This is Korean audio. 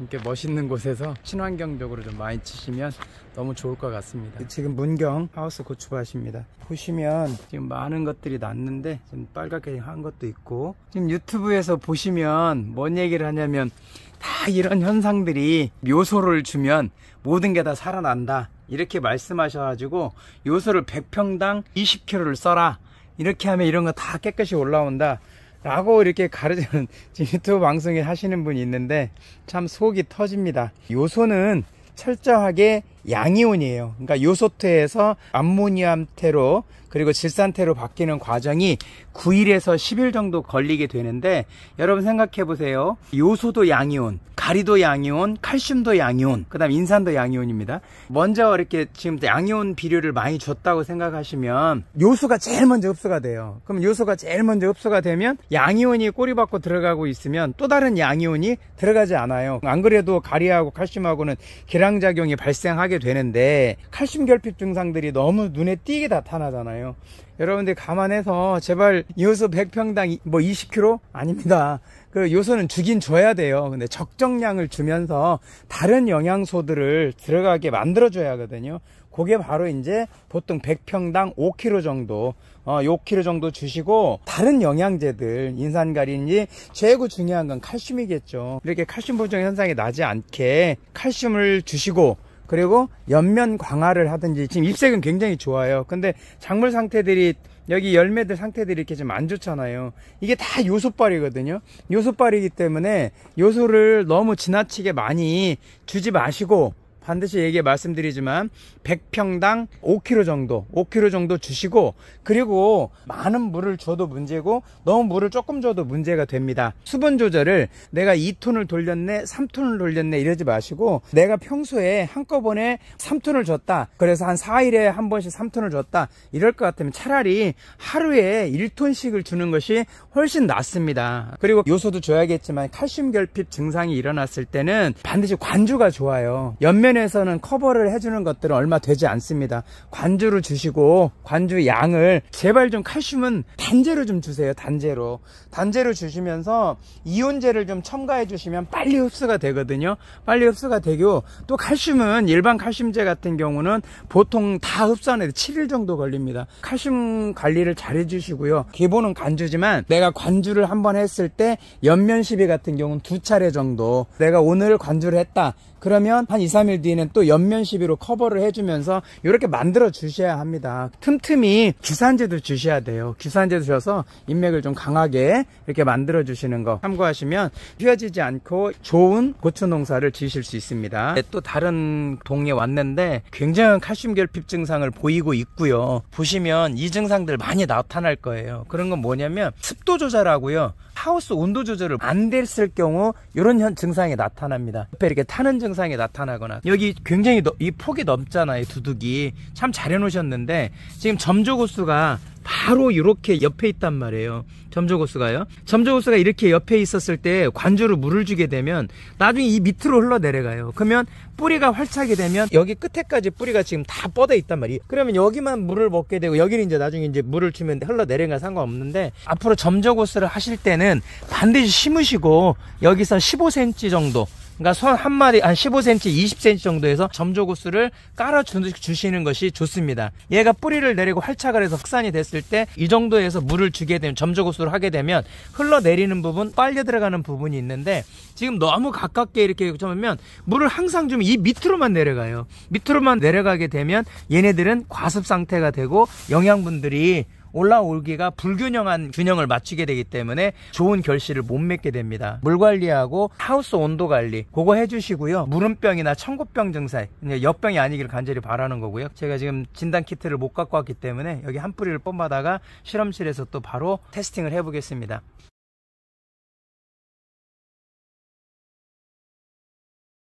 이렇게 멋있는 곳에서 친환경적으로 좀 많이 치시면 너무 좋을 것 같습니다. 지금 문경 하우스 고추밭입니다. 보시면 지금 많은 것들이 났는데 지금 빨갛게 한 것도 있고, 지금 유튜브에서 보시면 뭔 얘기를 하냐면 다 이런 현상들이 요소를 주면 모든 게 다 살아난다 이렇게 말씀하셔가지고 요소를 100평당 20kg를 써라, 이렇게 하면 이런 거 다 깨끗이 올라온다 라고 이렇게 가르치는 지금 유튜브 방송에 하시는 분이 있는데 참 속이 터집니다. 요소는 철저하게 양이온이에요. 그러니까 요소태에서 암모니움태로 그리고 질산태로 바뀌는 과정이 9일에서 10일 정도 걸리게 되는데, 여러분 생각해 보세요. 요소도 양이온, 가리도 양이온, 칼슘도 양이온, 그 다음 인산도 양이온입니다. 먼저 이렇게 지금 양이온 비료를 많이 줬다고 생각하시면 요소가 제일 먼저 흡수가 돼요. 그럼 요소가 제일 먼저 흡수가 되면 양이온이 꼬리박고 들어가고 있으면 또 다른 양이온이 들어가지 않아요. 안 그래도 가리하고 칼슘하고는 기량작용이 발생하게 되는데, 칼슘 결핍 증상들이 너무 눈에 띄게 나타나잖아요. 여러분들 감안해서 제발 요소 100평당 뭐 20kg? 아닙니다. 그 요소는 주긴 줘야 돼요. 근데 적정량을 주면서 다른 영양소들을 들어가게 만들어 줘야 하거든요. 그게 바로 이제 보통 100평당 5kg 정도 5kg 정도 주시고, 다른 영양제들 인산가리인지 최고 중요한 건 칼슘이겠죠. 이렇게 칼슘 보정 현상이 나지 않게 칼슘을 주시고, 그리고 옆면 강화를 하든지. 지금 잎색은 굉장히 좋아요. 근데 작물 상태들이, 여기 열매들 상태들이 이렇게 좀 안 좋잖아요. 이게 다 요소빨이거든요. 요소빨이기 때문에 요소를 너무 지나치게 많이 주지 마시고, 반드시 말씀드리지만 100평당 5kg 정도 주시고, 그리고 많은 물을 줘도 문제고 너무 물을 조금 줘도 문제가 됩니다. 수분 조절을 내가 2톤을 돌렸네 3톤을 돌렸네 이러지 마시고, 내가 평소에 한꺼번에 3톤을 줬다, 그래서 한 4일에 한 번씩 3톤을 줬다 이럴 것 같으면 차라리 하루에 1톤씩을 주는 것이 훨씬 낫습니다. 그리고 요소도 줘야겠지만 칼슘 결핍 증상이 일어났을 때는 반드시 관주가 좋아요. 옆면에서는 커버를 해주는 것들은 얼마 되지 않습니다. 관주를 주시고, 관주 양을 제발 좀, 칼슘은 단제로 좀 주세요. 단제로 주시면서 이온제를 좀 첨가해 주시면 빨리 흡수가 되거든요. 빨리 흡수가 되고, 또 칼슘은 일반 칼슘제 같은 경우는 보통 다 흡수하는데 7일 정도 걸립니다. 칼슘 관리를 잘 해주시고요. 기본은 관주지만 내가 관주를 한번 했을 때 옆면 시비 같은 경우는 2차례 정도, 내가 오늘 관주를 했다 그러면 한 2, 3일 뒤에는 또 옆면 시비로 커버를 해주면서 이렇게 만들어 주셔야 합니다. 틈틈이 규산제도 주셔야 돼요. 규산제 주셔서 인맥을 좀 강하게 이렇게 만들어 주시는 거 참고하시면 휘어지지 않고 좋은 고추 농사를 지으실 수 있습니다. 또 다른 동에 왔는데 굉장한 칼슘 결핍 증상을 보이고 있고요. 보시면 이 증상들 많이 나타날 거예요. 그런 건 뭐냐면 습도 조절하고요, 하우스 온도 조절을 안 됐을 경우 이런 증상이 나타납니다. 옆에 이렇게 타는 증상이 나타나거나, 여기 굉장히 이 폭이 넓잖아요. 두둑이 참 잘 해놓으셨는데 지금 점조고수가 바로 이렇게 옆에 있단 말이에요. 점조고수가요. 점조고수가 이렇게 옆에 있었을 때 관주로 물을 주게 되면 나중에 이 밑으로 흘러내려가요. 그러면 뿌리가 활차게 되면 여기 끝에까지 뿌리가 지금 다 뻗어 있단 말이에요. 그러면 여기만 물을 먹게 되고, 여기는 이제 나중에 이제 물을 주면 흘러내려가 상관없는데, 앞으로 점조고수를 하실 때는 반드시 심으시고 여기서 15cm 정도, 그러니까 손 한 마리 한 15cm, 20cm 정도에서 점조고수를 깔아 주시는 것이 좋습니다. 얘가 뿌리를 내리고 활착을 해서 확산이 됐을 때 이 정도에서 물을 주게 되면, 점조고수를 하게 되면 흘러내리는 부분, 빨려 들어가는 부분이 있는데, 지금 너무 가깝게 이렇게 잡으면 물을 항상 좀 이 밑으로만 내려가요. 밑으로만 내려가게 되면 얘네들은 과습 상태가 되고 영양분들이 올라오기가 불균형한 균형을 맞추게 되기 때문에 좋은 결실을 못 맺게 됩니다. 물 관리하고 하우스 온도 관리 그거 해주시고요. 무름병이나 청고병 증상, 역병이 아니기를 간절히 바라는 거고요. 제가 지금 진단 키트를 못 갖고 왔기 때문에 여기 한 뿌리를 뽑아다가 실험실에서 또 바로 테스팅을 해보겠습니다.